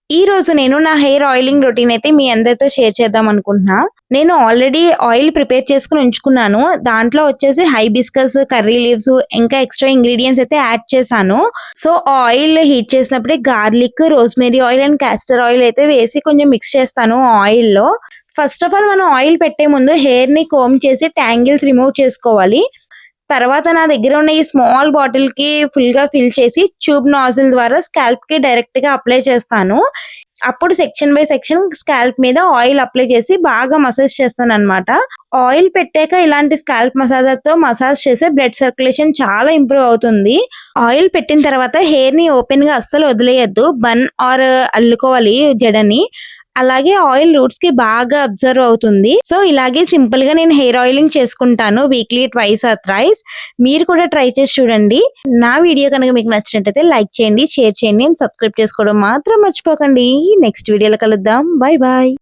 ఈ రోజు నేను నా హెయిర్ ఆయిలింగ్ రొటీన్ అయితే మీ అందరితో షేర్ చేద్దాం అనుకుంటున్నా. నేను ఆల్రెడీ ఆయిల్ ప్రిపేర్ చేసుకొని ఉంచుకున్నాను. దాంట్లో వచ్చేసి హైబిస్కస్, కర్రీ లీవ్స్ ఇంకా ఎక్స్ట్రా ఇంగ్రీడియెంట్స్ అయితే యాడ్ చేశాను. సో ఆయిల్ హీట్ చేసినప్పుడే garlic, rosemary oil and castor oil అయితే వేసి కొంచెం మిక్స్ చేస్తాను ఆయిల్‌లో. ఫస్ట్ ఆఫ్ ఆల్ మనం ఆయిల్ పెట్టే ముందు హెయిర్‌ని కోంబ్ చేసి ట్యాంగిల్స్ రిమూవ్ చేసుకోవాలి. తర్వాత నా దగ్గర ఉన్న ఈ స్మాల్ బాటిల్‌కి ఫుల్‌గా ఫిల్ చేసి ట్యూబ్ నాజిల్ ద్వారా స్కాల్ప్‌కి డైరెక్ట్‌గా అప్లై చేస్తాను. అప్పుడు సెక్షన్ బై సెక్షన్ స్కాల్ప్ మీద ఆయిల్ అప్లై చేసి బాగా మసాజ్ చేస్తానన్నమాట. ఆయిల్ పెట్టాక ఇలాంటి స్కాల్ప్ మసాజర్‌తో మసాజ్ చేస్తే బ్లడ్ సర్క్యులేషన్ చాలా ఇంప్రూవ్ అవుతుంది. ఆయిల్ పెట్టిన తర్వాత హెయిర్‌ని ఓపెన్‌గా అస్సలు వదిలేయొద్దు. Bun are అల్లుకోవాలి జడని. అలాగే ఆయిల్ రూట్స్ కి బాగా అబ్జర్వ్ అవుతుంది. సో ఇలాగే సింపుల్ గా నేను హెయిర్ ఆయిలింగ్ చేసుకుంటాను వీక్లీ ట్వైస్ ఆర్ థ్రైస్. మీరు కూడా ట్రై చేసి చూడండి. నా వీడియో కనుక మీకు నచ్చినట్టయితే లైక్ చేయండి, షేర్ చేయండి అండ్ సబ్స్క్రైబ్ చేసుకోవడం మాత్రం మర్చిపోకండి. నెక్స్ట్ వీడియోలో కలుద్దాం. Bye bye.